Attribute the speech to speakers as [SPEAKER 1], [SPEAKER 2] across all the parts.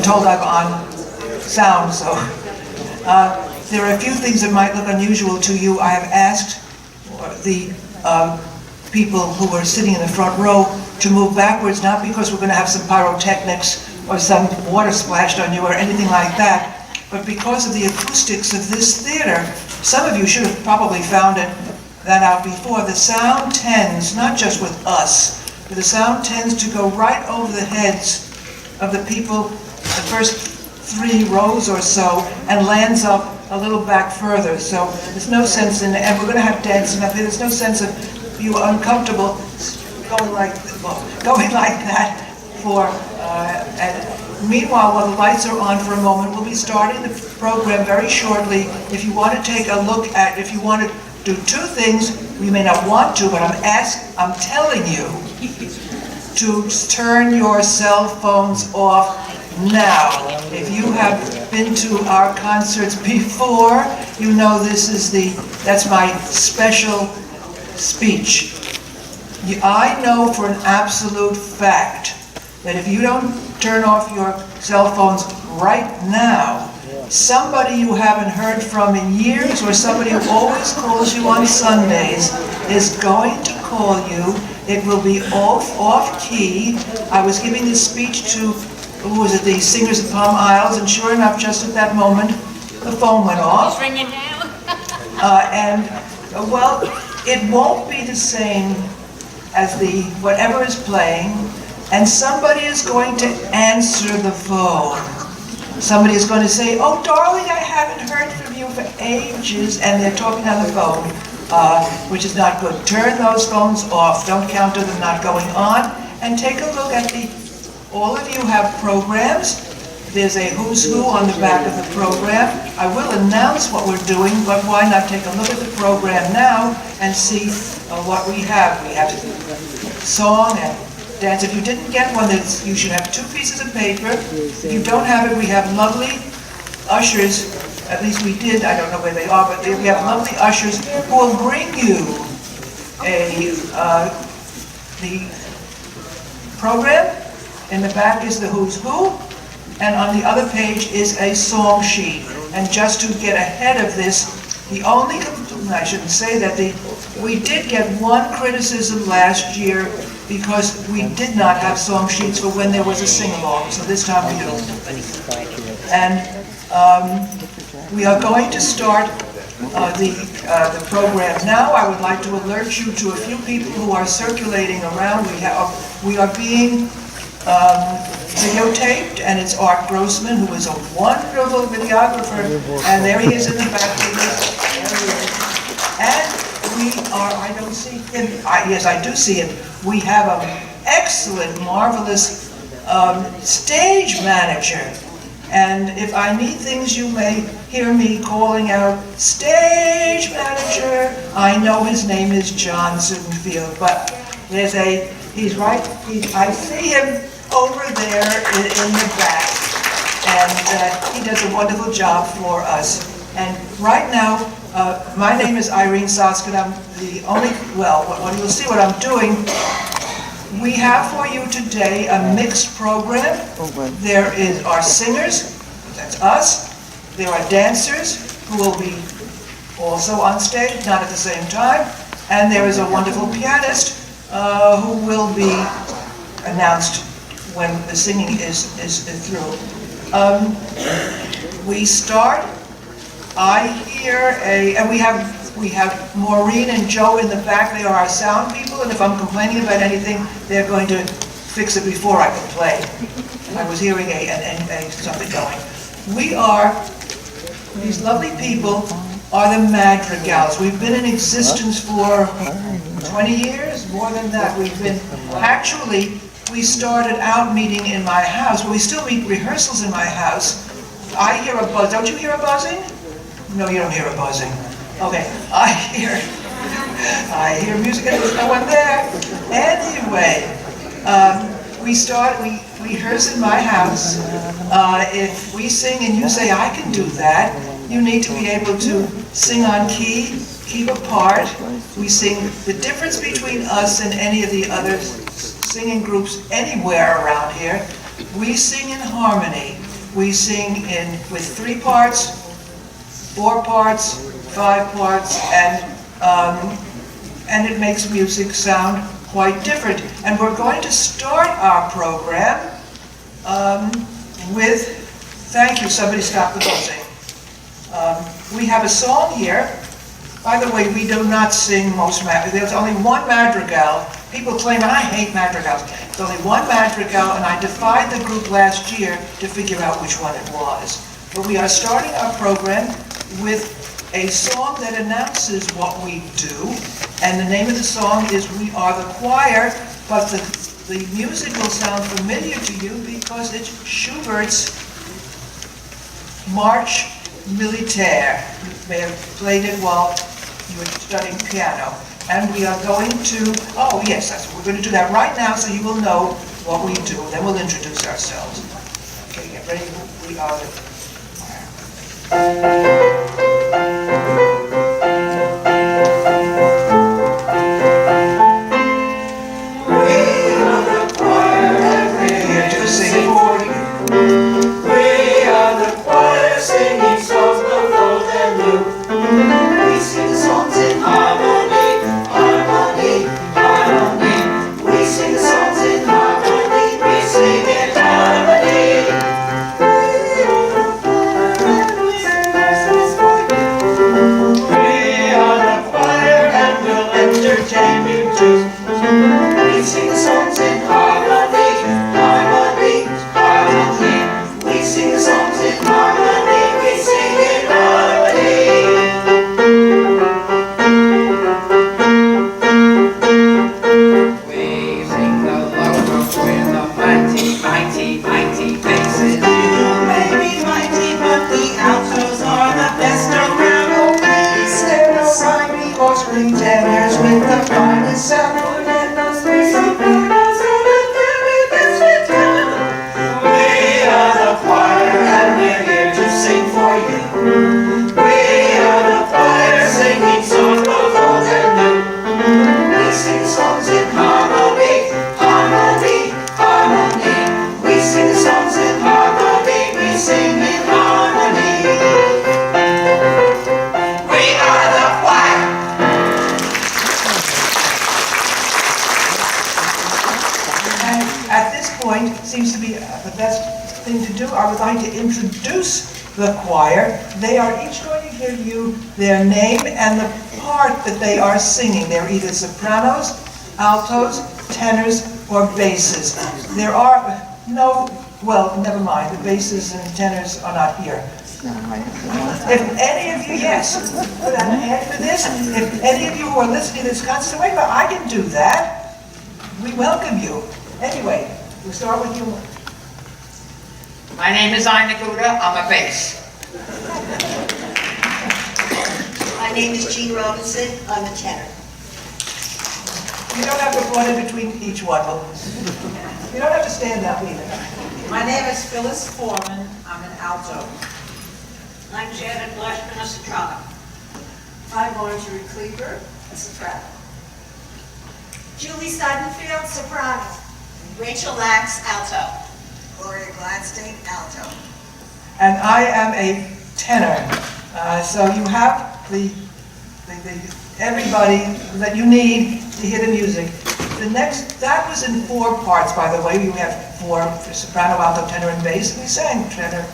[SPEAKER 1] told I'm on sound, so there are a few things that might look unusual to you. I have asked the people who are sitting in the front row to move backwards, not because we're going to have some pyrotechnics or some water splashed on you or anything like that, but because of the acoustics of this theater. Some of you should have probably found that out before. The sound tends, not just with us, but the sound tends to go right over the heads of the people, the first 3 rows or so, and lands up a little back further. So there's no sense in, and we're going to have dancing up here, there's no sense of you uncomfortable going like that for, and meanwhile, while the lights are on for a moment, we'll be starting the program very shortly. If you want to take a look at, if you want to do 2 things, we may not want to, but I'm telling you to turn your cell phones off now. If you have been to our concerts before, you know that's my special speech. I know for an absolute fact that if you don't turn off your cell phones right now, somebody you haven't heard from in years, or somebody who always calls you on Sundays, is going to call you. It will be off key. I was giving this speech to, who was it, the Singers of Palm Isles, and sure enough, just at that moment, the phone went off.
[SPEAKER 2] It's ringing now.
[SPEAKER 1] Well, it won't be the same as the whatever is playing, and somebody is going to answer the phone. Somebody is going to say, "Oh, darling, I haven't heard from you for ages," and they're talking on the phone, which is not good. Turn those phones off. Don't count on them not going on, and take a look at all of you have programs. There's a who's who on the back of the program. I will announce what we're doing, but why not take a look at the program now and see what we have. We have song and dance. If you didn't get one, you should have 2 pieces of paper. If you don't have it, we have lovely ushers. At least we did. I don't know where they are, but we have lovely ushers who will bring you the program. In the back is the who's who, and on the other page is a song sheet. And just to get ahead of this, I shouldn't say that, we did get 1 criticism last year because we did not have song sheets for when there was a sing-along, so this time we do. And we are going to start the program now. I would like to alert you to a few people who are circulating around. We are being videotaped, and it's Art Grossman, who is a wonderful videographer, and there he is in the back with us. And we are, I don't see him, yes, I do see him. We have an excellent, marvelous stage manager, and if I need things, you may hear me calling out, "Stage manager!" I know his name is John Sittenfield, but he's right, I see him over there in the back, and he does a wonderful job for us. And right now, my name is Irene Soskin. I'm the only, you'll see what I'm doing. We have for you today a mixed program. There is our singers, that's us. There are dancers who will be also on stage, not at the same time. And there is a wonderful pianist who will be announced when the singing is through. We start. I hear and we have Maureen and Joe in the back. They are our sound people, and if I'm complaining about anything, they're going to fix it before I can play. I was hearing something going. These lovely people are the Madrigals. We've been in existence for 20 years, more than that. We started out meeting in my house. Well, we still meet rehearsals in my house. I hear a buzz. Don't you hear a buzzing? No, you don't hear a buzzing. Okay, I hear music and there's no one there. Anyway, we rehearse in my house. If we sing and you say, "I can do that," you need to be able to sing on key, keep apart. We sing. The difference between us and any of the other singing groups anywhere around here, we sing in harmony. We sing with 3 parts, 4 parts, 5 parts, and it makes music sound quite different. And we're going to start our program with, thank you, somebody stop the buzzing. We have a song here. By the way, we do not sing most madrigals. There's only one madrigal. People claim, I hate madrigals. There's only one madrigal, and I defied the group last year to figure out which one it was. But we are starting our program with a song that announces what we do, and the name of the song is We Are the Choir, but the music will sound familiar to you because it's Schubert's March Militaire. You may have played it while you were studying piano. And we are going to, oh yes, we're going to do that right now so you will know what we do. Then we'll introduce ourselves. Okay, get ready. We are the choir. Seems to be the best thing to do. I would like to introduce the choir. They are each going to give you their name and the part that they are singing. They're either sopranos, altos, tenors, or basses. There are no, well, never mind, the basses and tenors are not here. If any of you, yes, put out a hand for this. If any of you who are listening to this concert, wait, but I can do that. We welcome you. Anyway, we'll start with you.
[SPEAKER 2] My name is Ina Gouda. I'm a bass.
[SPEAKER 3] My name is Jean Robinson. I'm a tenor.
[SPEAKER 1] You don't have to put in between each one. You don't have to stand up either.
[SPEAKER 4] My name is Phyllis Foreman. I'm an alto.
[SPEAKER 3] I'm Janet Blushman, a soprano.
[SPEAKER 4] I'm Marjorie Kleber, a soprano.
[SPEAKER 3] Julie Seidenfield, soprano. Rachel Lax, alto.
[SPEAKER 5] Gloria Gladstein, alto.
[SPEAKER 1] And I am a tenor. So you have everybody that you need to hear the music. The next, that was in 4 parts, by the way. We have 4 soprano, alto, tenor, and bass. We sang tenor,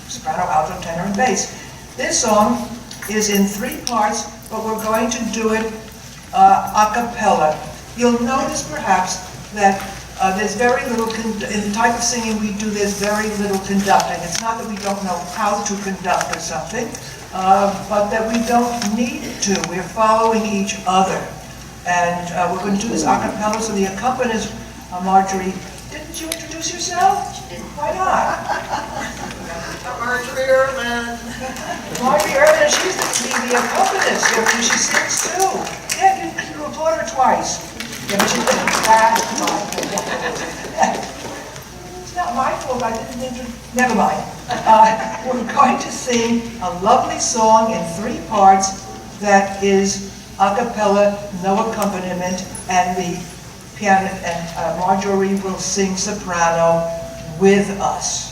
[SPEAKER 1] soprano, alto, tenor, and bass. This song is in 3 parts, but we're going to do it a cappella. You'll notice perhaps that there's very little, in the type of singing we do, there's very little conducting. It's not that we don't know how to conduct or something, but that we don't need to. We're following each other. And we're going to do this a cappella, so the accompanist, Marjorie, didn't you introduce yourself? Why not?
[SPEAKER 5] Marjorie Erman.
[SPEAKER 1] Marjorie Erman, she's the accompanist, so she sings too. Yeah, you applaud her twice. Yeah, but she's back. It's not my fault, I didn't introduce, never mind. We're going to sing a lovely song in 3 parts that is a cappella, no accompaniment, and the piano and Marjorie will sing soprano with us.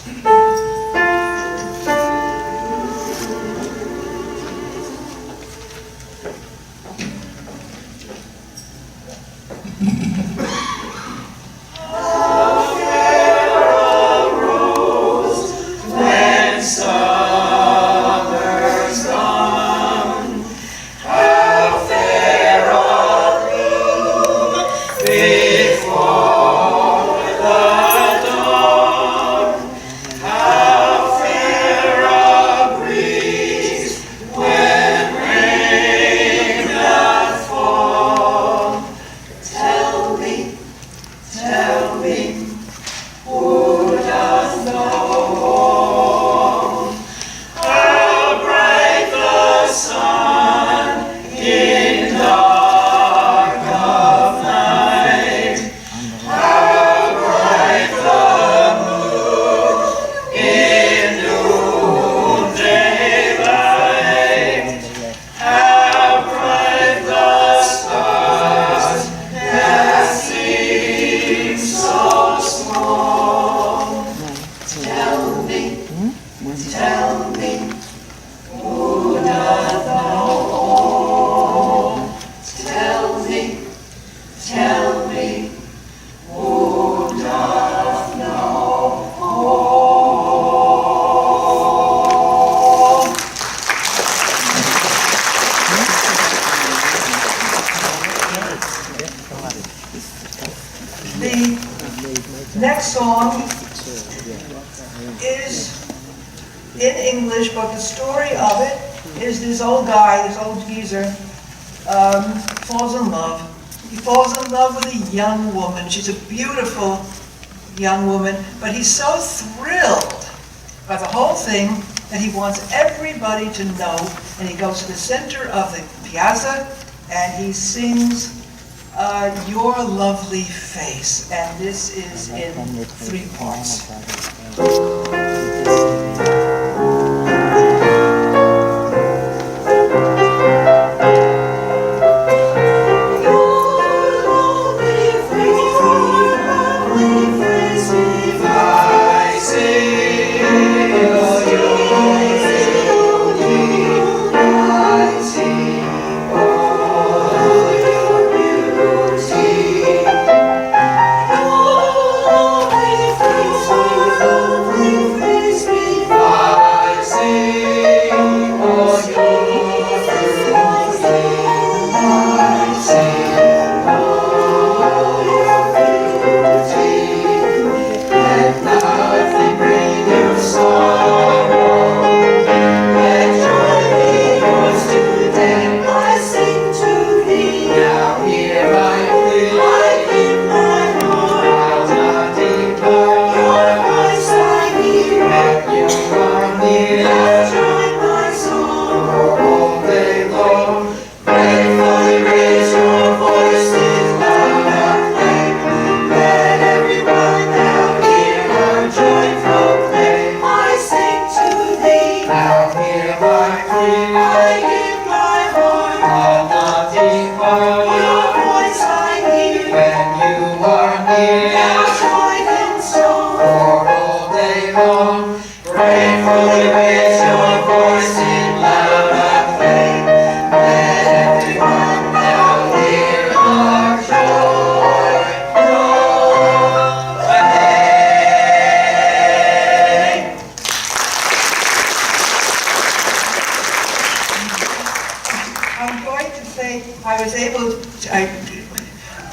[SPEAKER 1] tell me, tell me, who doth know? Tell me, tell me, who doth know? The next song is in English, but the story of it is this old guy, this old geezer, falls in love. He falls in love with a young woman. She's a beautiful young woman, but he's so thrilled by the whole thing that he wants everybody to know, and he goes to the center of the piazza and he sings Your Lovely Face, and this is in 3 parts.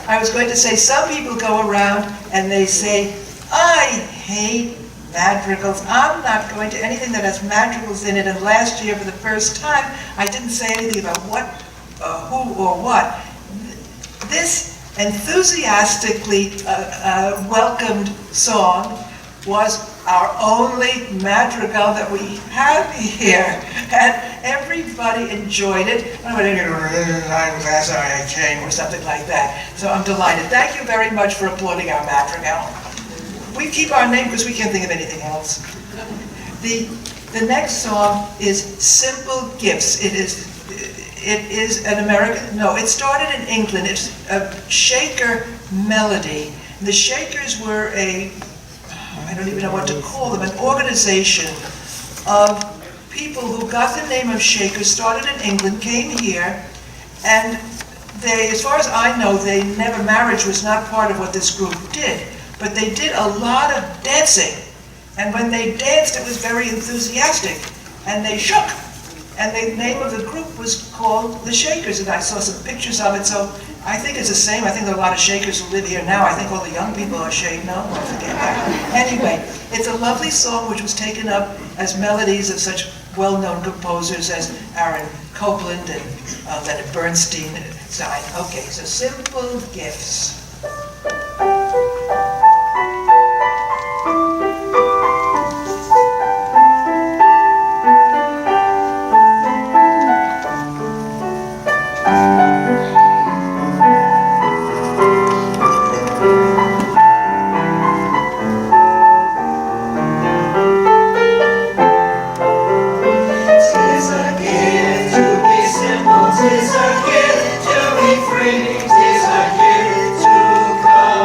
[SPEAKER 1] I was going to say, some people go around and they say, I hate madrigals. I'm not going to anything that has madrigals in it. And last year, for the first time, I didn't say anything about what, who, or what. This enthusiastically welcomed song was our only madrigal that we have here, and everybody enjoyed it. I came, or something like that. So I'm delighted. Thank you very much for applauding our madrigal. We keep our name because we can't think of anything else. The next song is Simple Gifts. It is an American, no, it started in England. It's a Shaker melody. The Shakers were I don't even know what to call them, an organization of people who got the name of Shakers, started in England, came here, and they, as far as I know, marriage was not part of what this group did, but they did a lot of dancing. And when they danced, it was very enthusiastic, and they shook. And the name of the group was called the Shakers, and I saw some pictures of it, so I think it's the same. I think there are a lot of Shakers who live here now. I think all the young people are Shakers. No, I forget that. Anyway, it's a lovely song which was taken up as melodies of such well-known composers as Aaron Copland and Leonard Bernstein. Okay, so Simple Gifts.
[SPEAKER 6] Tis a gift to be free, tis a gift to come.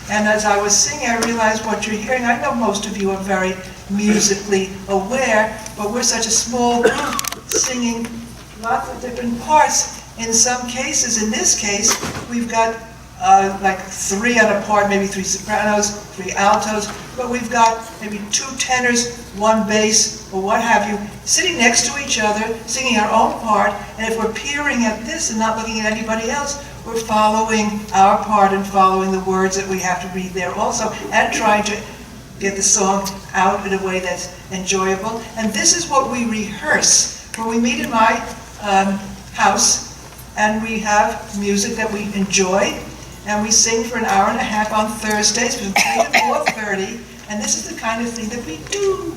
[SPEAKER 1] And as I was singing, I realized what you're hearing. I know most of you are very musically aware, but we're such a small group singing lots of different parts. In some cases, in this case, we've got like 3 on a part, maybe 3 sopranos, 3 altos, but we've got maybe 2 tenors, 1 bass, or what have you, sitting next to each other, singing our own part, and if we're peering at this and not looking at anybody else, we're following our part and following the words that we have to read there also, and trying to get the song out in a way that's enjoyable. And this is what we rehearse when we meet in my house, and we have music that we enjoy, and we sing for an hour and a half on Thursdays from 3 to 4:30, and this is the kind of thing that we do.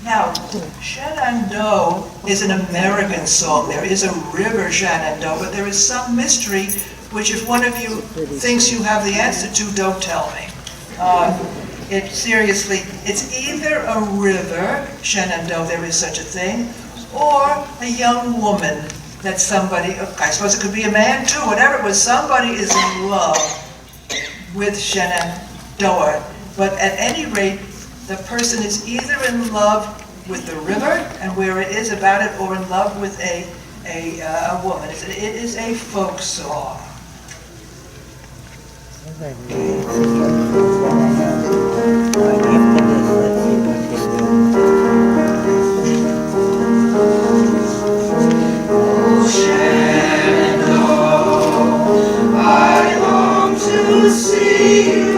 [SPEAKER 1] Now, Shenandoah is an American song. There is a river Shenandoah, but there is some mystery which if one of you thinks you have the answer to, don't tell me. Seriously, it's either a river, Shenandoah, there is such a thing, or a young woman that somebody, I suppose it could be a man too, whatever it was, somebody is in love with Shenandoah. But at any rate, the person is either in love with the river and where it is about it, or in love with a woman. It is a folk song.
[SPEAKER 6] I long to see you.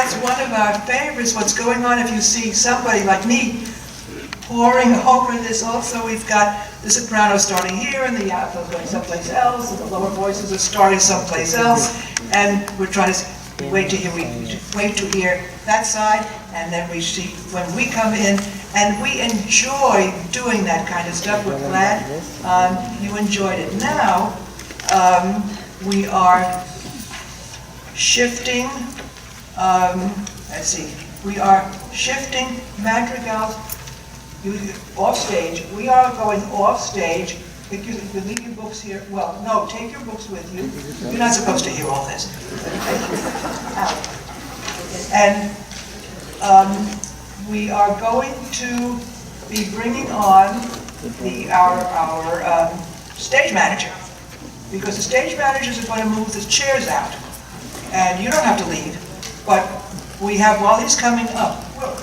[SPEAKER 1] That's one of our favorites. What's going on if you see somebody like me pouring over this. Also, we've got the soprano starting here, and the alto going someplace else, and the lower voices are starting someplace else. And we're trying to wait to hear that side, and then we see when we come in, and we enjoy doing that kind of stuff. We're glad you enjoyed it. Now we are shifting. Let's see. We are shifting Madrigals off stage. We are going off stage. You can leave your books here. Well, no, take your books with you. You're not supposed to hear all this. And we are going to be bringing on our stage manager, because the stage managers are going to move the chairs out, and you don't have to leave. But we have, while he's coming up, well,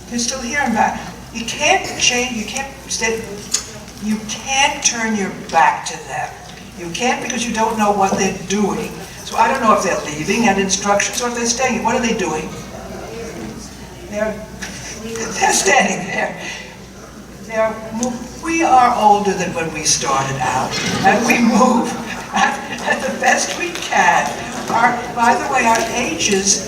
[SPEAKER 1] he's still here and back. You can't change. You can't stay. You can't turn your back to them. You can't, because you don't know what they're doing. So I don't know if they're leaving at instructions or if they're staying. What are they doing? They're standing there. We are older than when we started out, and we move at the best we can. By the way, our ages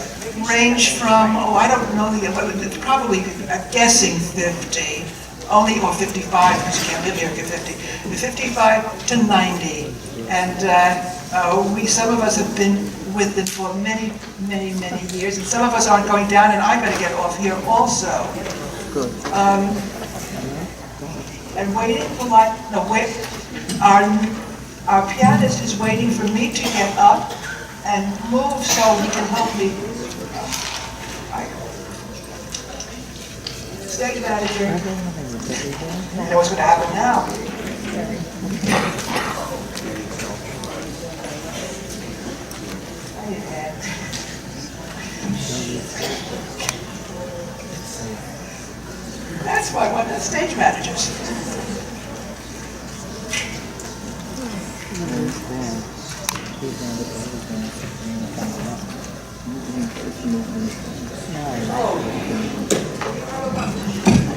[SPEAKER 1] range from, I don't know, it's probably guessing 50. Only, or 55, because you can't live here at 50, 55 to 90. And some of us have been with them for many, many, many years, and some of us aren't going down, and I better get off here also. Good. And waiting for our pianist is waiting for me to get up and move so he can help me. Stage manager. I know what's going to happen now. That's why I want the stage managers.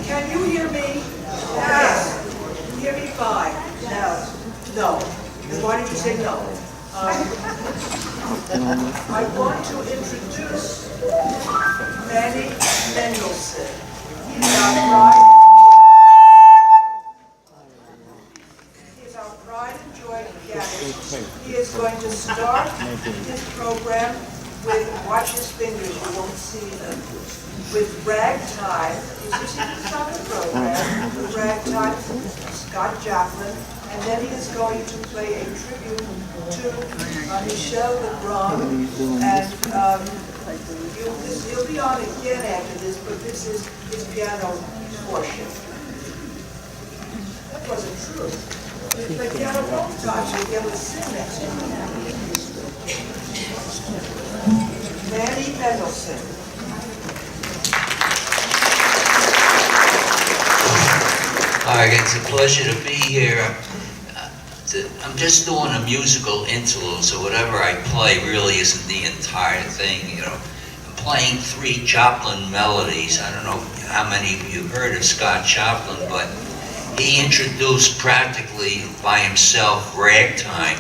[SPEAKER 1] Can you hear me? Yes. Hear me fine. No. No. Then why did you say no? I want to introduce Manny Mendelssohn. He's our pride and joy pianist. He is going to start his program with, watch his fingers, you won't see them, with Ragtime. He's going to start the program with Ragtime from Scott Joplin, and then he is going to play a tribute to Michel Legrand, and he'll be on again after this, but this is his piano portion. That wasn't true. If you play piano both times, you'll be able to sing next time. Manny Mendelssohn.
[SPEAKER 7] Hi, it's a pleasure to be here. I'm just doing a musical interlude, so whatever I play really isn't the entire thing, you know. I'm playing 3 Joplin melodies. I don't know how many of you heard of Scott Joplin, but he introduced practically by himself ragtime.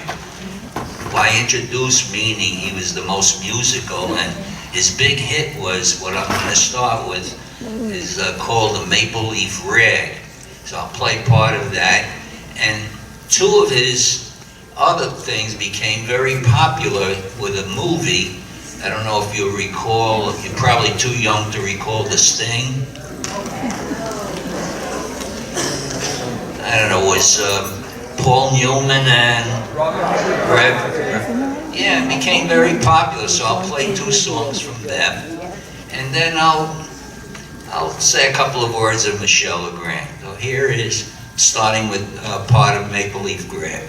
[SPEAKER 7] By introduced meaning he was the most musical, and his big hit was, what I'm going to start with, is called the Maple Leaf Rag. So I'll play part of that. And 2 of his other things became very popular with a movie. I don't know if you recall, you're probably too young to recall The Sting. I don't know, it was Paul Newman and yeah, it became very popular, so I'll play 2 songs from them. And then I'll say a couple of words of Michel Legrand. So here is, starting with part of Maple Leaf Rag.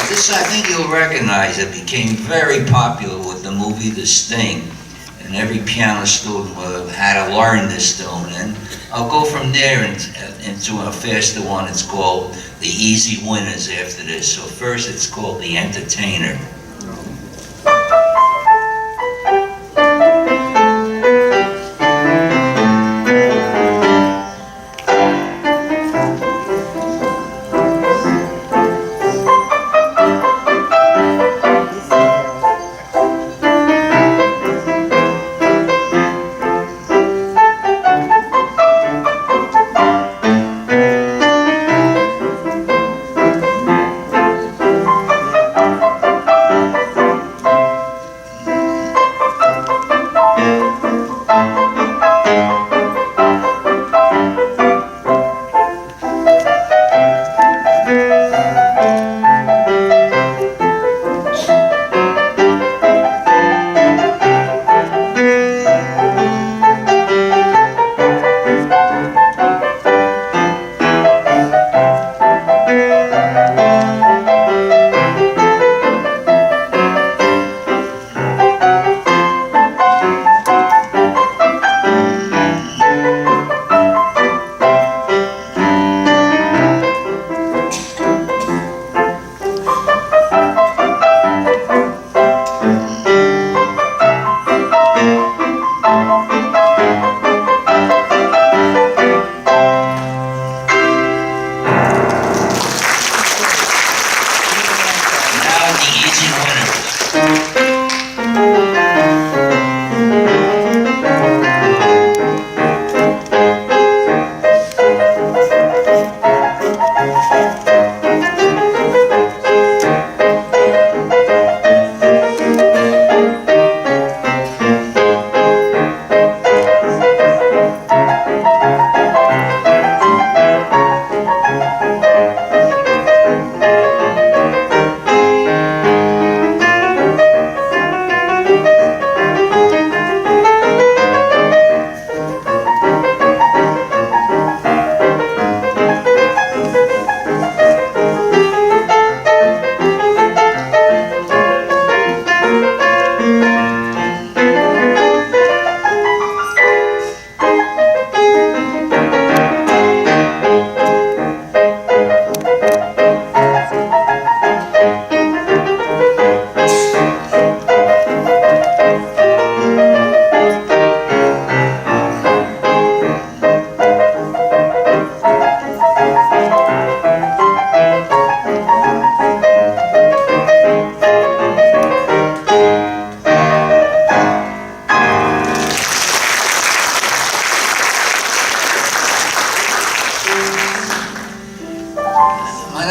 [SPEAKER 7] This, I think you'll recognize, it became very popular with the movie The Sting, and every piano student had to learn this tune. And I'll go from there into a faster one. It's called The Easy Winners after this. So first it's called The Entertainer.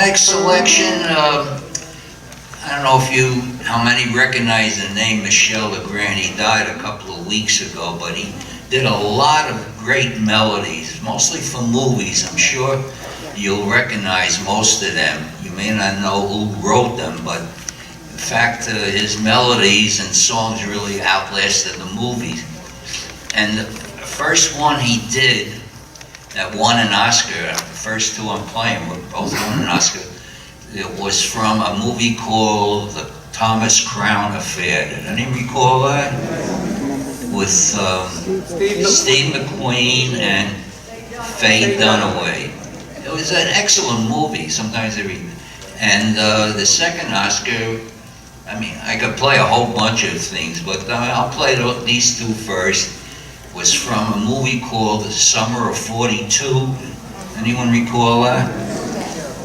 [SPEAKER 7] Next selection, I don't know how many recognize the name Michel Legrand. He died a couple of weeks ago, but he did a lot of great melodies, mostly for movies. I'm sure you'll recognize most of them. You may not know who wrote them, but in fact, his melodies and songs really outlasted the movies. And the first one he did that won an Oscar, the first two I'm playing both won an Oscar. It was from a movie called The Thomas Crown Affair. Did anyone recall that? With Steve McQueen and Faye Dunaway. It was an excellent movie. Sometimes they read. And the second Oscar, I mean, I could play a whole bunch of things, but I'll play these two first. Was from a movie called The Summer of 42. Anyone recall that?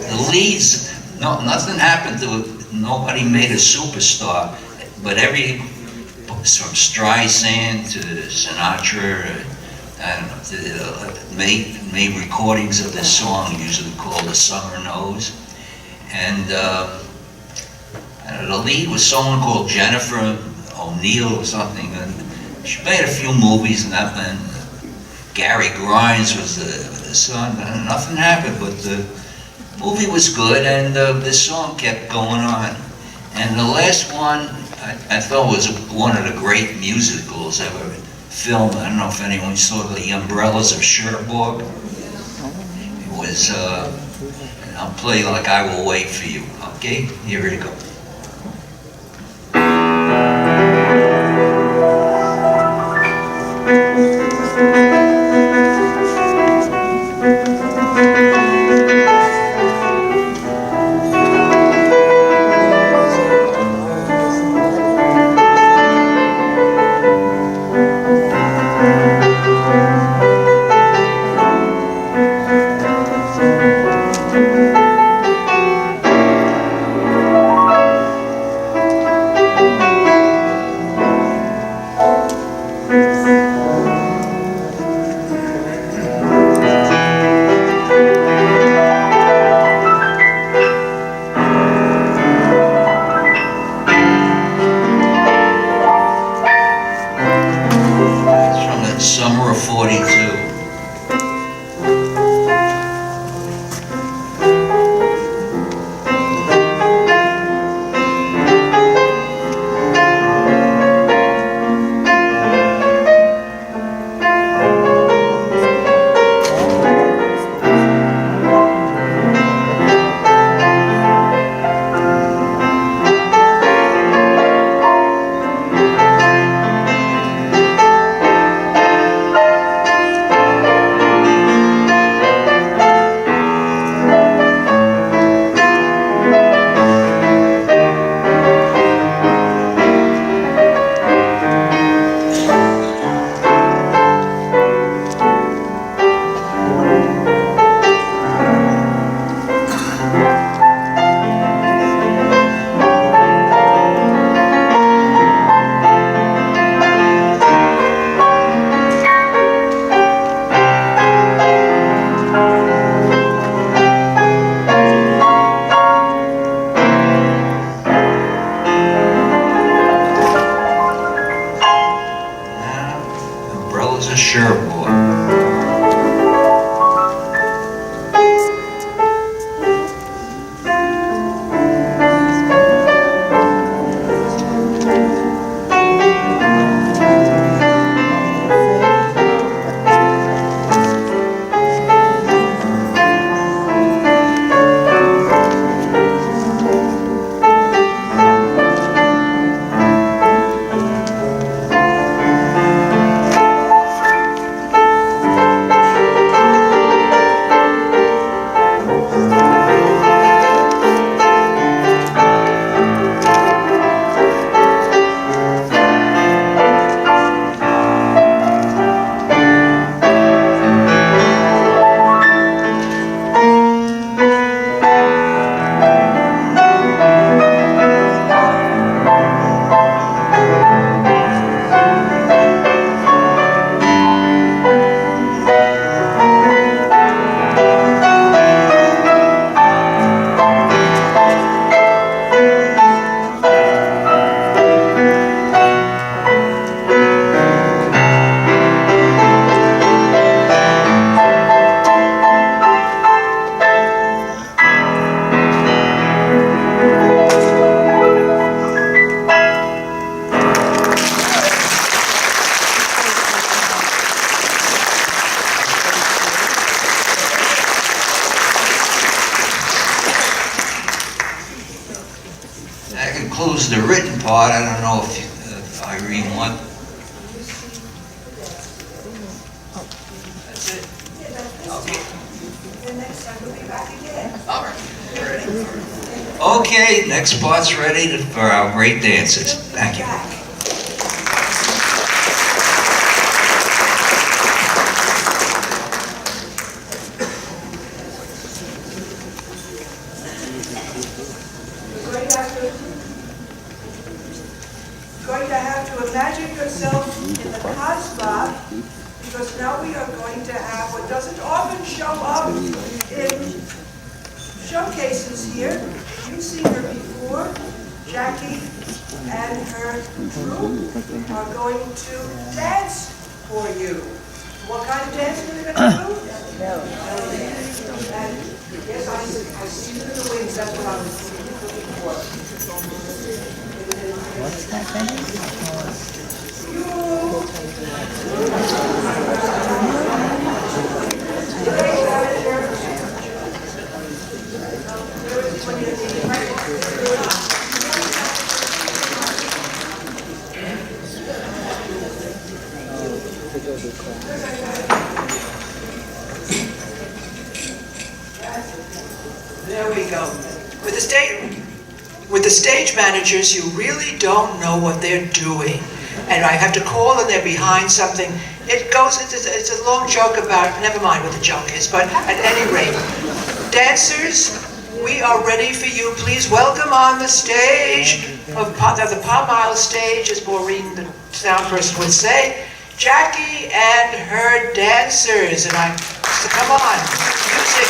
[SPEAKER 7] The leads, no, nothing happened to it. Nobody made a superstar, but from Streisand to Sinatra, I don't know, made recordings of this song, usually called The Summer Knows. And the lead was someone called Jennifer O'Neill or something. And she made a few movies and that, and Gary Grimes was the son. And nothing happened, but the movie was good, and this song kept going on. And the last one, I thought was one of the great musicals ever filmed. I don't know if anyone saw The Umbrellas of Cherbourg. It was, I'll play like I Will Wait for You. Okay, here we go. Summer of '42. Umbrellas of Cherbourg. That concludes the written part. I don't know if Irene want. That's it? Okay. All right. Okay, next part's ready for our great dancers. Thank you.
[SPEAKER 1] Going to have to imagine yourself in the Kasbah, because now we are going to have what doesn't often show up in showcases here. You've seen her before. Jackie and her crew are going to dance for you. What kind of dance are they going to do? And yes, I see you in the wings. That's what I was looking for. There we go. With the stage managers, you really don't know what they're doing. And I have to call and they're behind something. It's a long joke about, never mind what the joke is, but at any rate, dancers, we are ready for you. Please welcome on the stage, of the Palm Isle stage, as Maureen, the sound person, would say, Jackie and her dancers. So come on, music.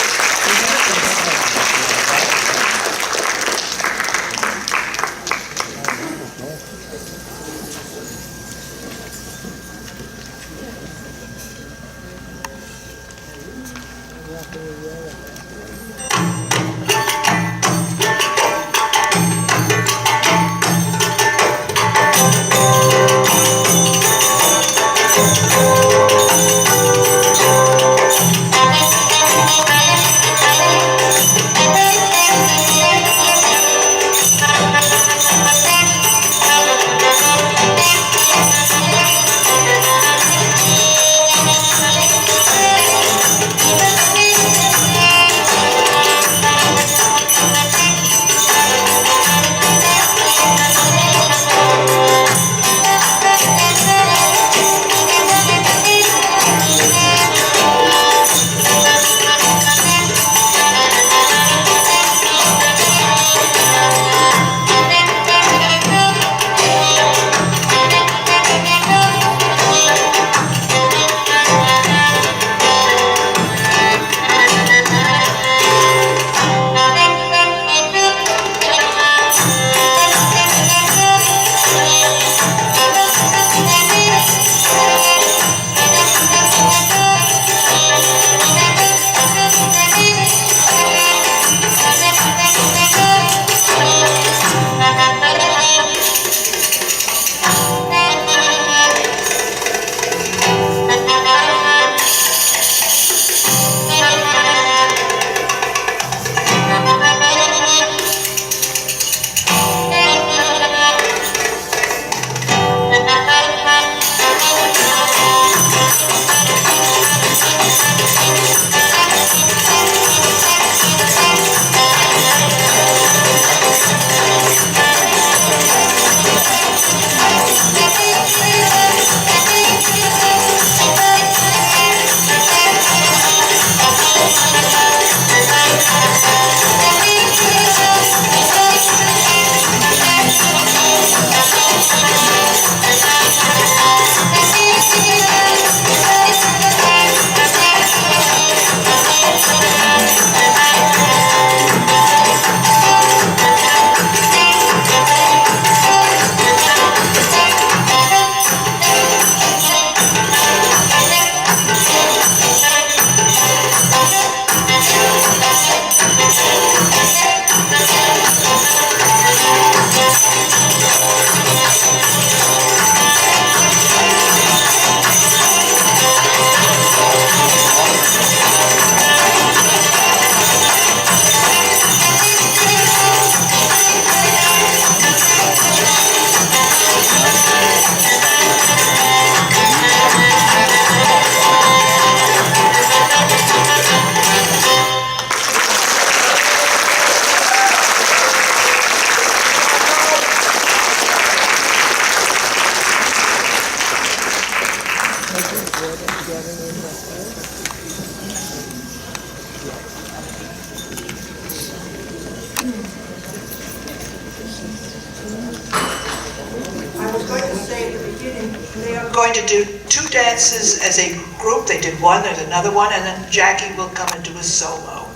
[SPEAKER 1] They are going to do two dances as a group. They did one, there's another one, and then Jackie will come and do a solo.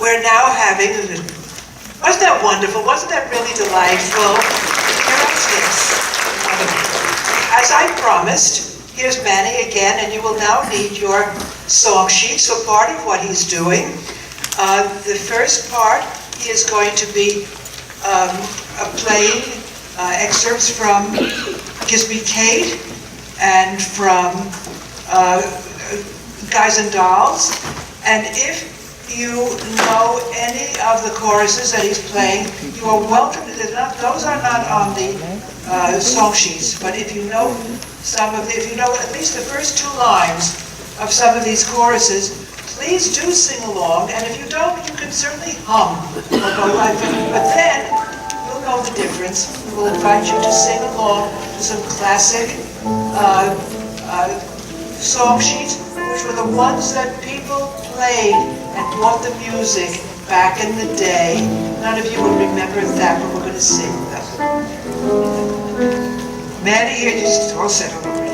[SPEAKER 1] we're now having, wasn't that wonderful? Wasn't that really delightful? Yes. As I promised, here's Manny again, and you will now need your song sheet. So part of what he's doing, the first part, he is going to be playing excerpts from Kiss Me Kate and from Guys and Dolls. And if you know any of the choruses that he's playing, you are welcome to, those are not on the song sheets, but if you know if you know at least the first 2 lines of some of these choruses, please do sing along, and if you don't, you can certainly hum or go like that. But then, you'll know the difference. We'll invite you to sing along to some classic song sheets, which were the ones that people played and bought the music back in the day. None of you will remember that, but we're going to sing them. Manny, here, just all settled already.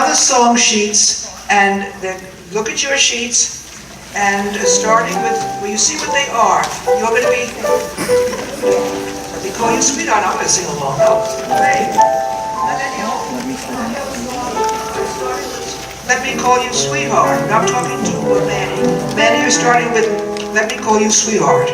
[SPEAKER 1] the song sheets, and look at your sheets, and starting with, well, you see what they are. You're going to be, let me call you sweetheart. I'm going to sing along. No, hey. Let me call you sweetheart. I'm talking to Manny. Manny, you're starting with, let me call you sweetheart.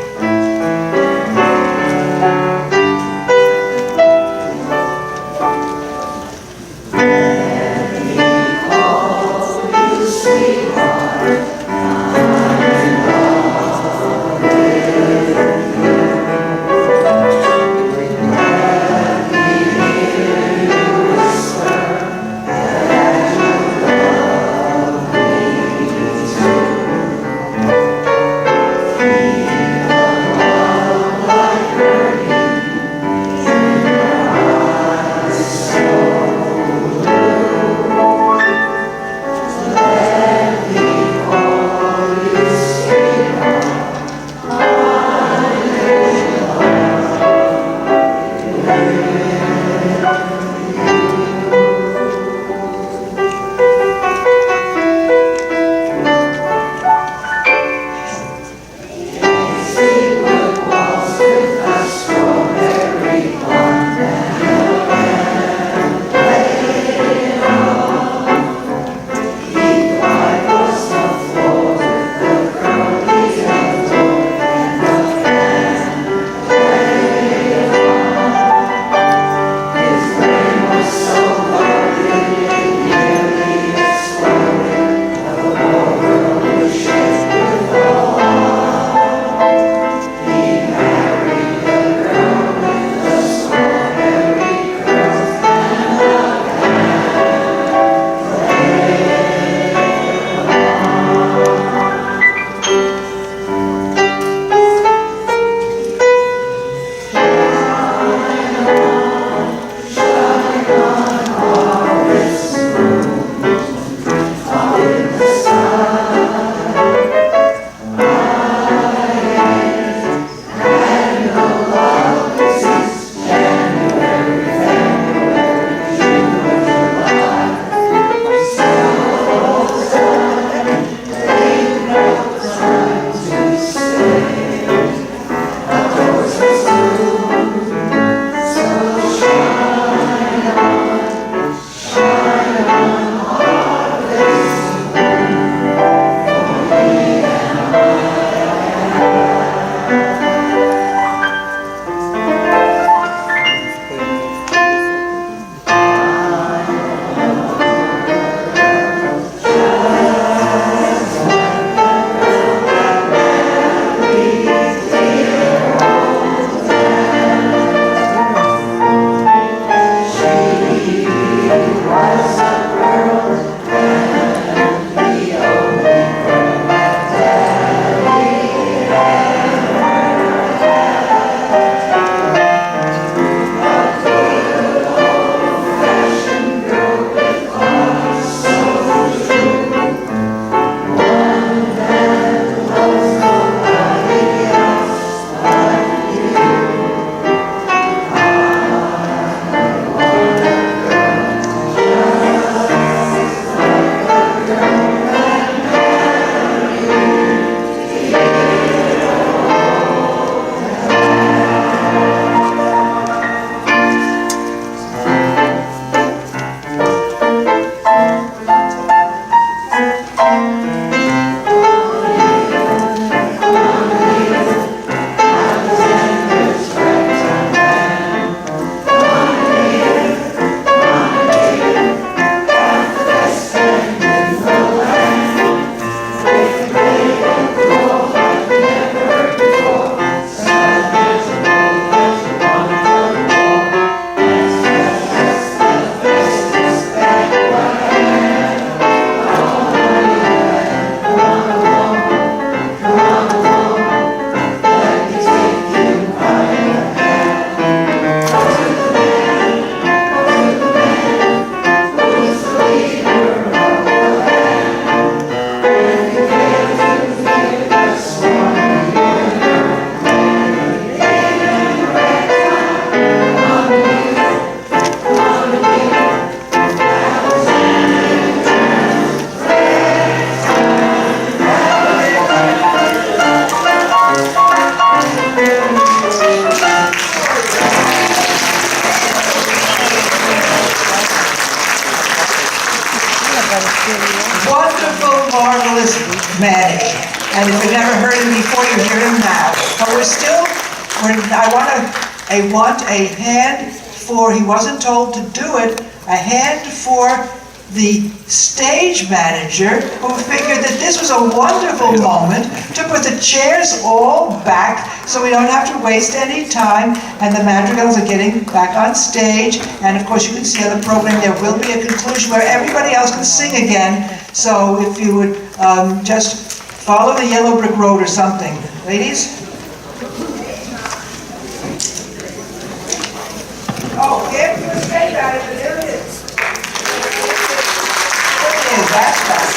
[SPEAKER 1] Manny. And if you've never heard him before, you hear him now. But I want a hand for, he wasn't told to do it, a hand for the stage manager who figured that this was a wonderful moment to put the chairs all back so we don't have to waste any time, and the Madrigals are getting back on stage, and of course you can see on the program there will be a conclusion where everybody else can sing again, so if you would just follow the yellow brick road or something. Ladies? Oh, yeah, you say that, but there it is. That's right.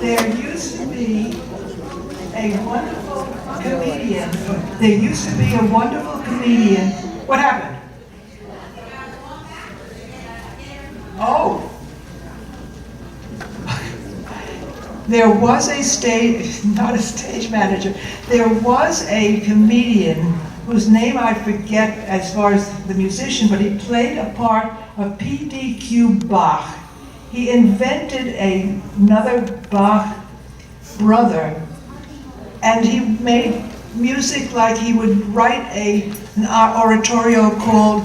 [SPEAKER 1] There used to be a wonderful comedian. There used to be a wonderful comedian. What happened? Oh. There was a stage, not a stage manager, there was a comedian whose name I forget as far as the musician, but he played a part of P.D.Q. Bach. He invented another Bach brother, and he made music like he would write an oratorio called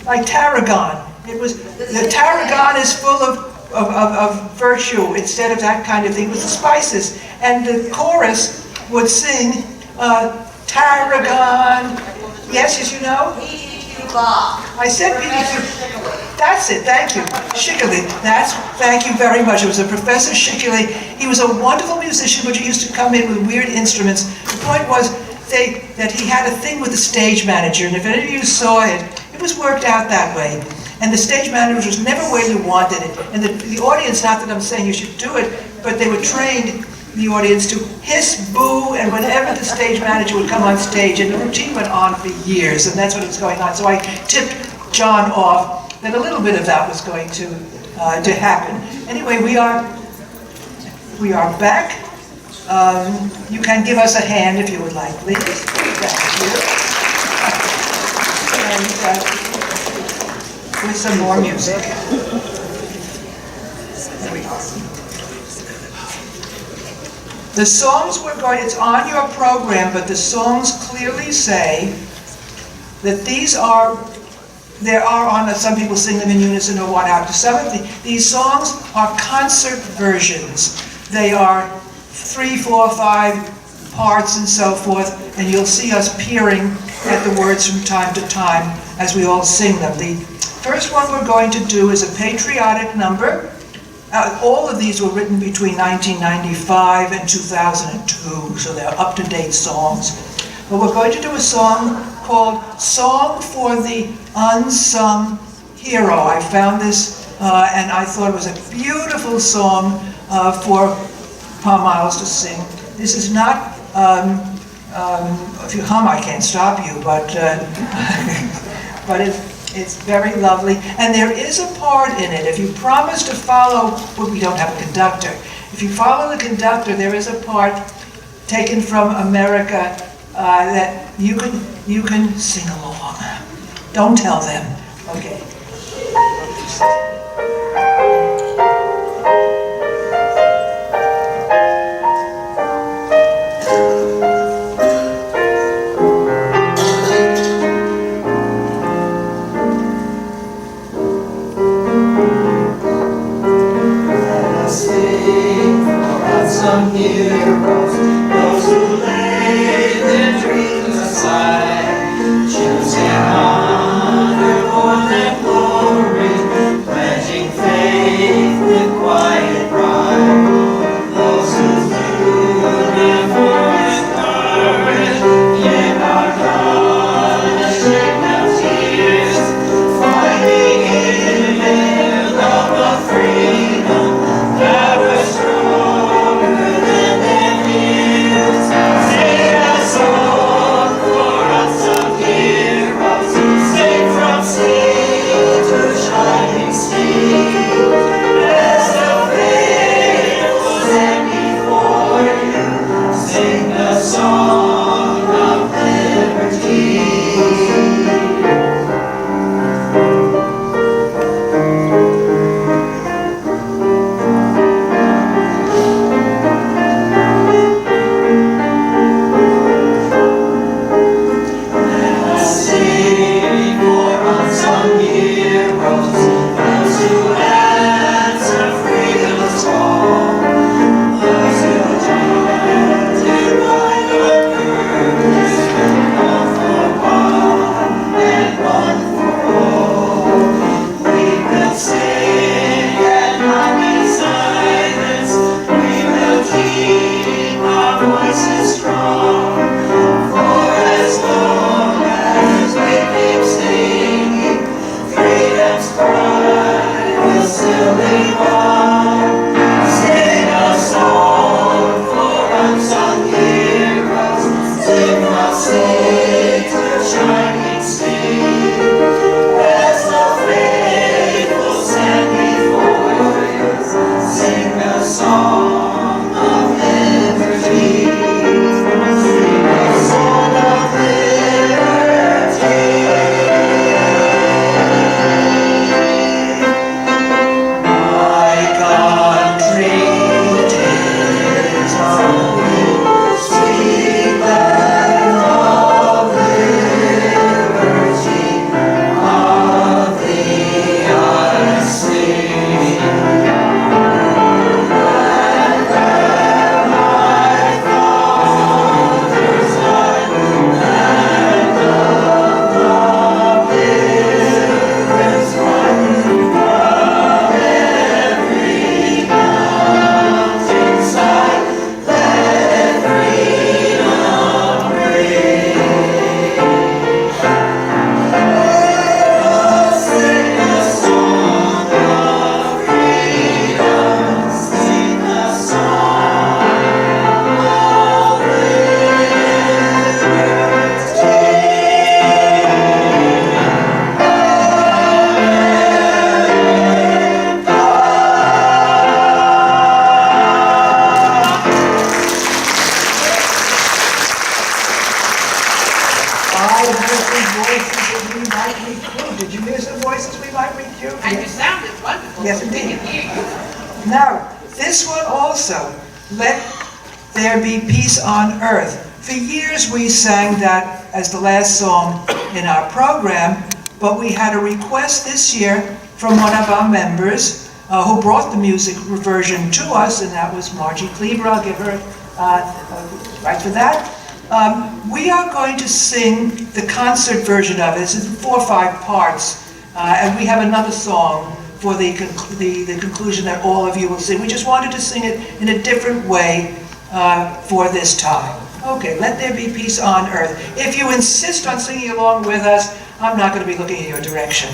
[SPEAKER 1] like tarragon. It was, the tarragon is full of virtue instead of that kind of thing. It was the spices. And the chorus would sing, tarragon. Yes, you know? I said PDQ. That's it, thank you. Shikely, thank you very much. It was a Professor Shikely. He was a wonderful musician, but he used to come in with weird instruments. The point was that he had a thing with the stage manager, and if any of you saw it, it was worked out that way. And the stage manager was never where you wanted it. And the audience, not that I'm saying you should do it, but they were trained, the audience, to hiss, boo, and whenever the stage manager would come on stage, and the routine went on for years, and that's what was going on. So I tipped John off that a little bit of that was going to happen. Anyway, we are back. You can give us a hand if you would like, please. Thank you. And with some more music. There we go. The songs it's on your program, but the songs clearly say that there are on, some people sing them in unison or what have you. Some of these songs are concert versions. They are 3, 4, 5 parts and so forth, and you'll see us peering at the words from time to time as we all sing them. The first one we're going to do is a patriotic number. All of these were written between 1995 and 2002, so they're up-to-date songs. But we're going to do a song called Song for the Unsung Hero. I found this and I thought it was a beautiful song for Palm Miles to sing. This is not, if you hum I can't stop you, but, but it's very lovely. And there is a part in it, if you promise to follow, well, we don't have a conductor. If you follow the conductor, there is a part taken from America that you can sing along. Don't tell them. Okay.
[SPEAKER 6] Stay unsung heroes, those who lay their dreams aside, choosing honor more than glory, pledging faith with quiet pride. Those who threw their voice courage, yet are conscious of tears, finding in their love of freedom that was stronger than their fears. Sing a song for unsung heroes, sing from sea to shining sea. As the faithful stand before you, sing the song of liberty. Sing for unsung heroes, those who answer freedom's call, those who chanted by the purpose, all for one and one for all. We will sing and not in silence, we will keep our voices strong, for as long as we keep singing, freedom's cry will still live on. Sing a song for unsung heroes, sing from sea to shining sea. As the faithful stand before you, sing the song of liberty. Sing the song of liberty. My country, 'tis of thee, sweet land of liberty, of thee I sing. Land where my fathers died, land of love, deliverance won, from every mountainside, let freedom ring. Sing the song of freedom, sing the song of liberty.
[SPEAKER 1] I heard some voices that we might recruit. Did you hear some voices we might recruit?
[SPEAKER 2] And you sounded wonderful.
[SPEAKER 1] Yes,
[SPEAKER 2] We
[SPEAKER 1] indeed.
[SPEAKER 2] can hear you.
[SPEAKER 1] Now, this one also, let there be peace on earth. For years we sang that as the last song in our program, but we had a request this year from one of our members who brought the music version to us, and that was Margie Kleber. I'll give her right for that. We are going to sing the concert version of it. It's in 4 or 5 parts, and we have another song for the conclusion that all of you will sing. We just wanted to sing it in a different way for this time. Okay, let there be peace on earth. If you insist on singing along with us, I'm not going to be looking in your direction.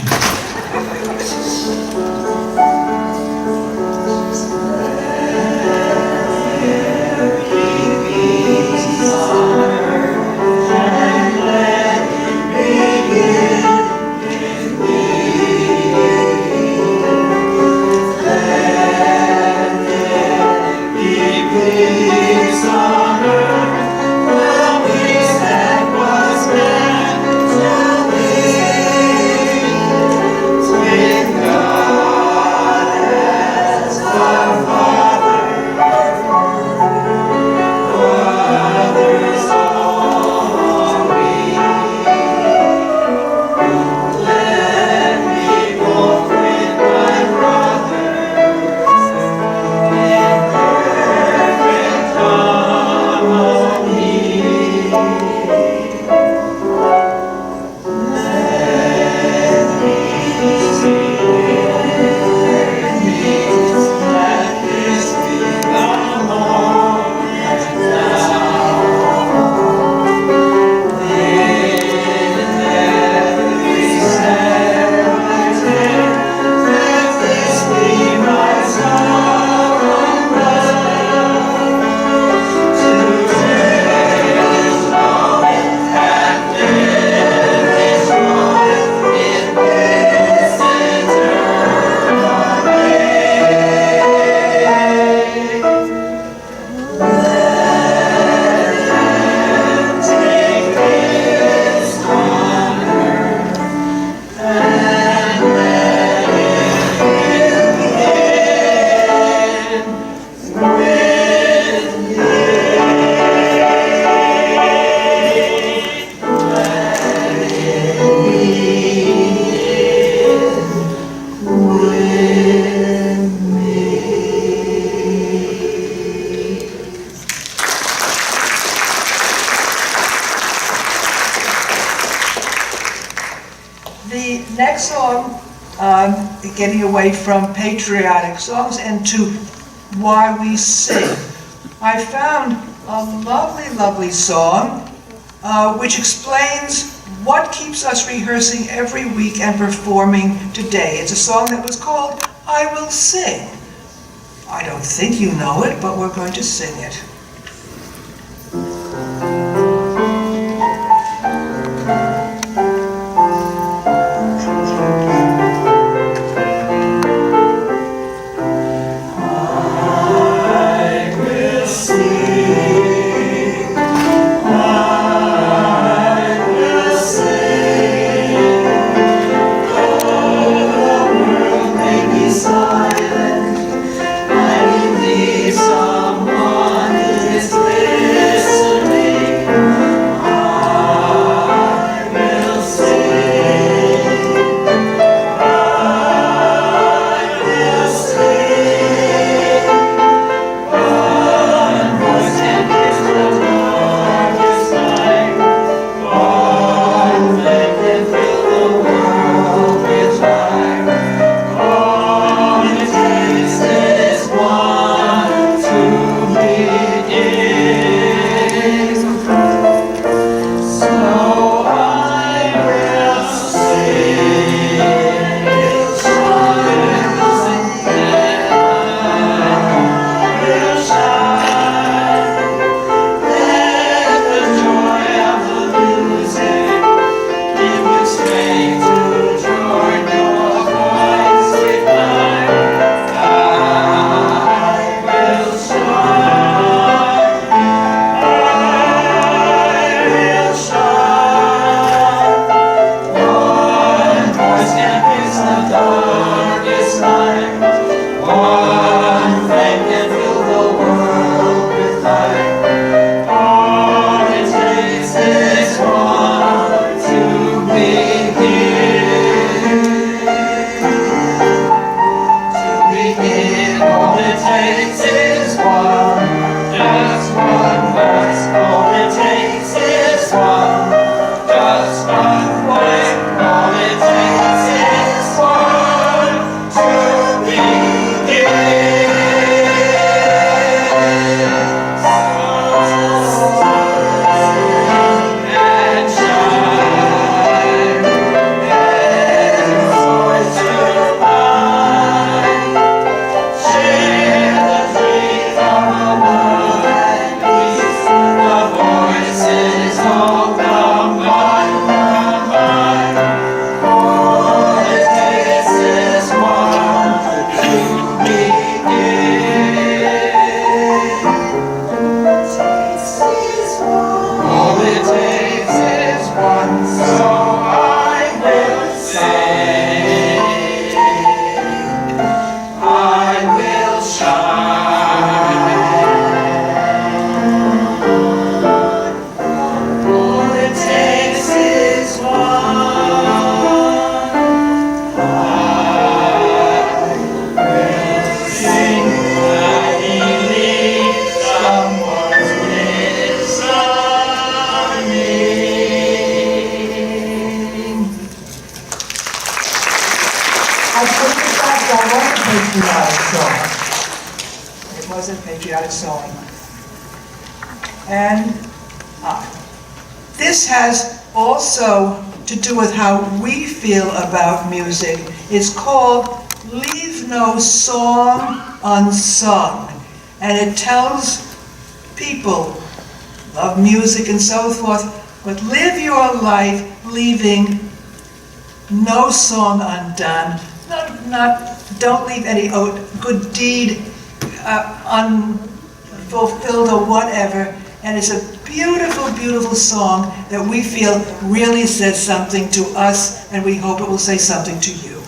[SPEAKER 6] Peace on earth, the peace that was meant to be. With God.
[SPEAKER 1] The next song, getting away from patriotic songs and to why we sing. I found a lovely, lovely song which explains what keeps us rehearsing every week and performing today. It's a song that was called I Will Sing. I don't think you know it, but we're going to sing it. patriotic song. And this has also to do with how we feel about music. It's called Leave No Song Unsung. And it tells people, love music and so forth, but live your life leaving no song undone. Don't leave any good deed unfulfilled or whatever. And it's a beautiful, beautiful song that we feel really says something to us, and we hope it will say something to you.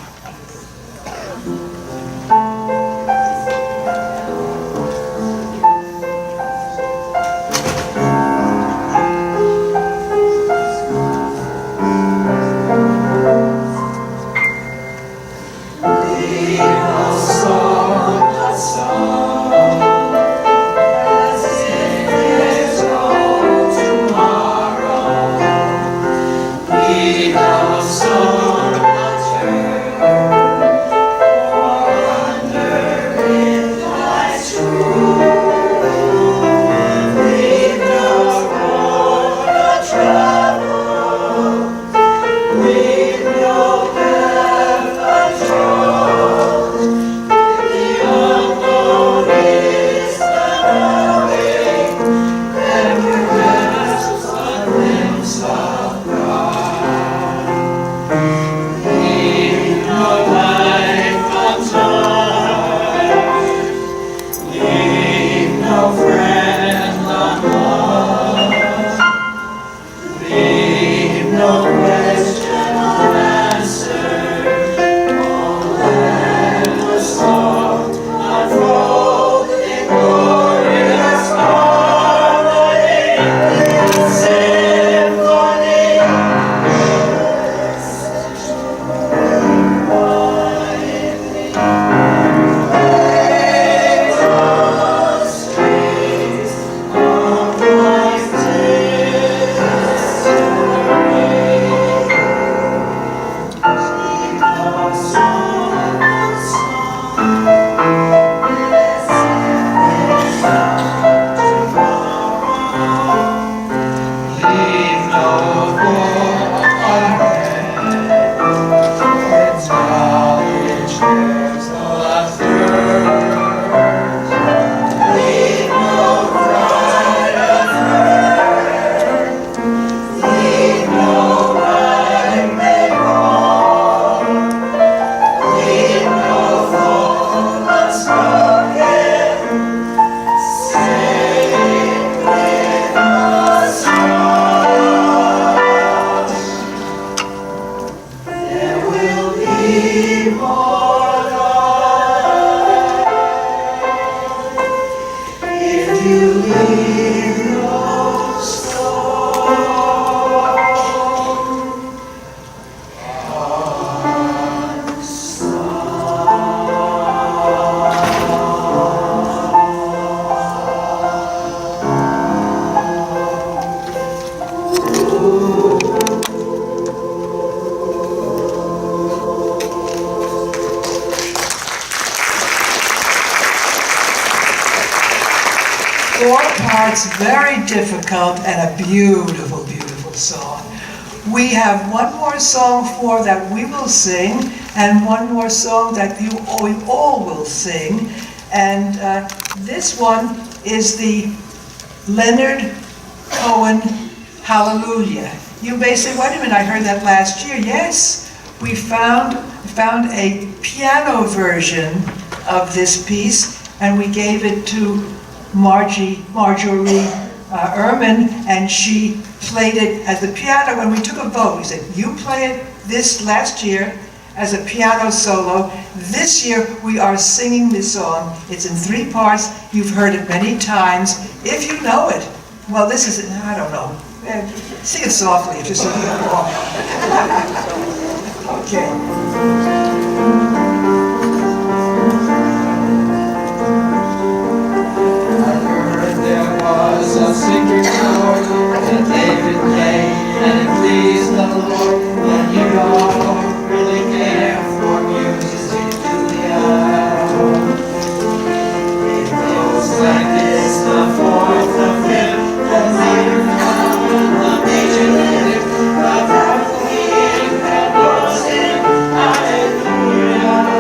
[SPEAKER 6] you leave no stone
[SPEAKER 1] Four parts, very difficult, and a beautiful, beautiful song. We have one more song that we will sing, and one more song that we all will sing. And this one is the Leonard Cohen Hallelujah. You may say, wait a minute, I heard that last year. Yes, we found a piano version of this piece, and we gave it to Marjorie Ehrman, and she played it as the piano. When we took a vote, we said, you play it this last year as a piano solo. This year we are singing this song. It's in 3 parts. You've heard it many times. If you know it, well, this is, I don't know. Sing it softly if you're singing it wrong. Okay.
[SPEAKER 6] was a secret chord that David played, and it pleased the Lord. And you don't really care for music, do ya? It goes like this: the 4th, the 5th, the minor 7, the major 5th, the 4th, the 8th, that goes in. Hallelujah, hallelujah.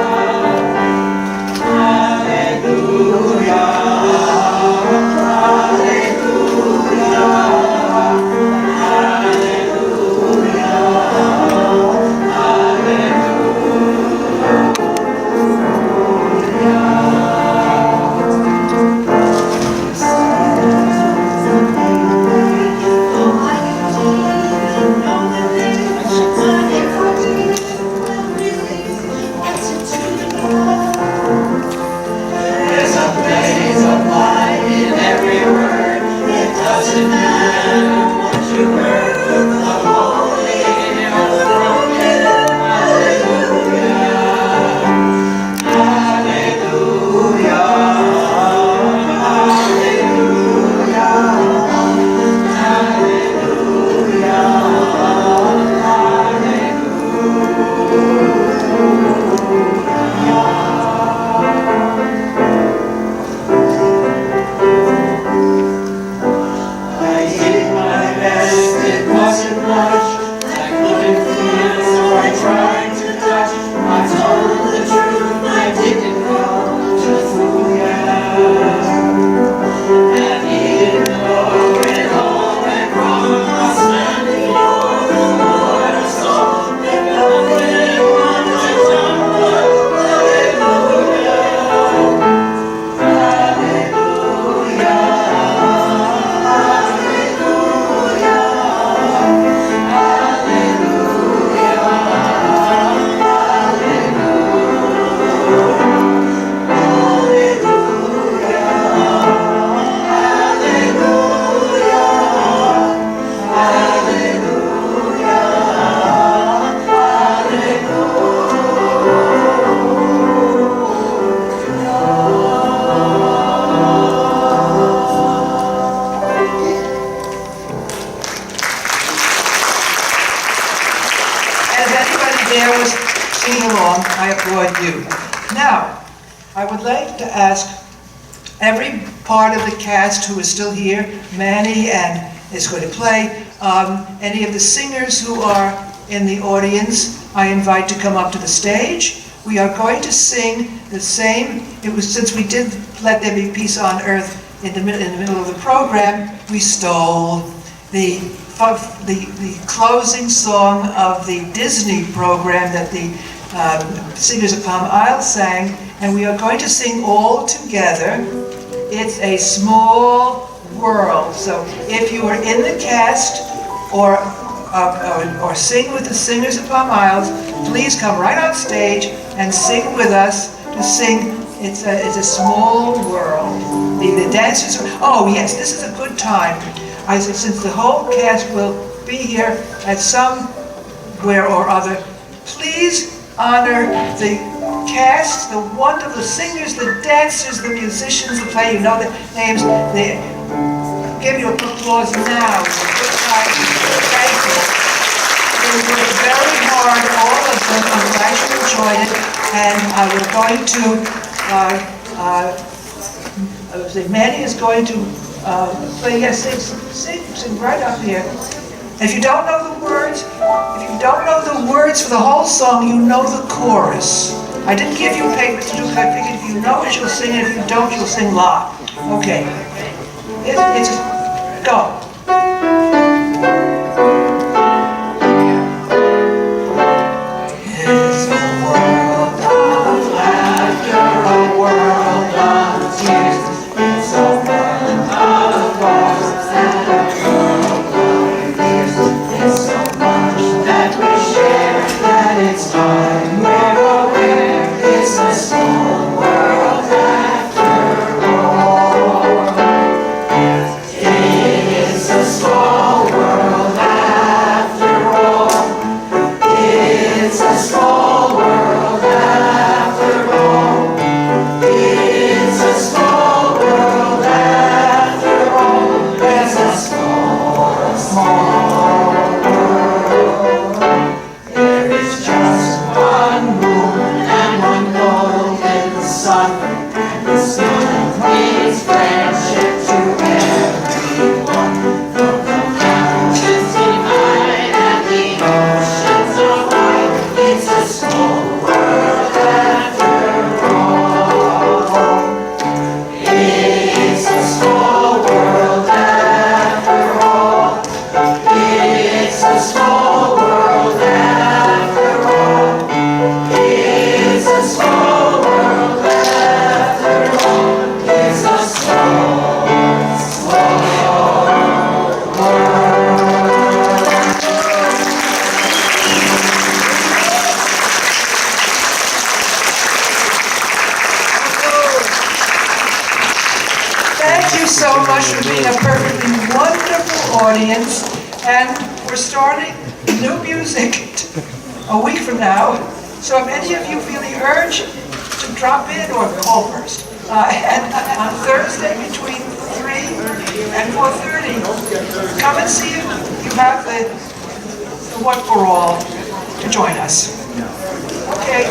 [SPEAKER 1] Now, I would like to ask every part of the cast who is still here, Manny and is going to play, any of the singers who are in the audience, I invite to come up to the stage. We are going to sing the same, since we did Let There Be Peace on Earth in the middle of the program, we stole the closing song of the Disney program that the Singers of Palm Isle sang, and we are going to sing all together. It's a small world. So if you are in the cast or sing with the Singers of Palm Isles, please come right on stage and sing with us to sing It's a Small World. The dancers, oh yes, this is a good time. I said, since the whole cast will be here at somewhere or other, please honor the cast, the wonderful singers, the dancers, the musicians, the play. You know the names. They give you applause now. It's a good time. Thank you. They worked very hard, all of them. I'm glad you enjoyed it. And we're going to, Manny is going to play, yes, sing right up here. If you don't know the words, for the whole song, you know the chorus. I didn't give you papers to do because I figured if you know it, you'll sing it. If you don't, you'll sing live. Okay. It's go. It's a world of laughter, a world of tears. It's a world of loss and a world of fears. There's so much that we share that it's time we're aware. It's a small world after all. It's a small world after all. It's a small world after all. It's a small world after all. It's a small, small world. There is just one moon and one golden sun, and the sun means friendship to everyone. Though the mountains divide and the oceans are wide, it's a small world after all. It's a small world after all. It's a small world after all. It's a small world after all. It's a small, small world. Thank you so much for being a perfectly wonderful audience. And we're starting new music a week from now. So if any of you feel the urge to drop in or call first, and on Thursday between 3 and 4:30, come and see if you have the What for All to join us. Okay.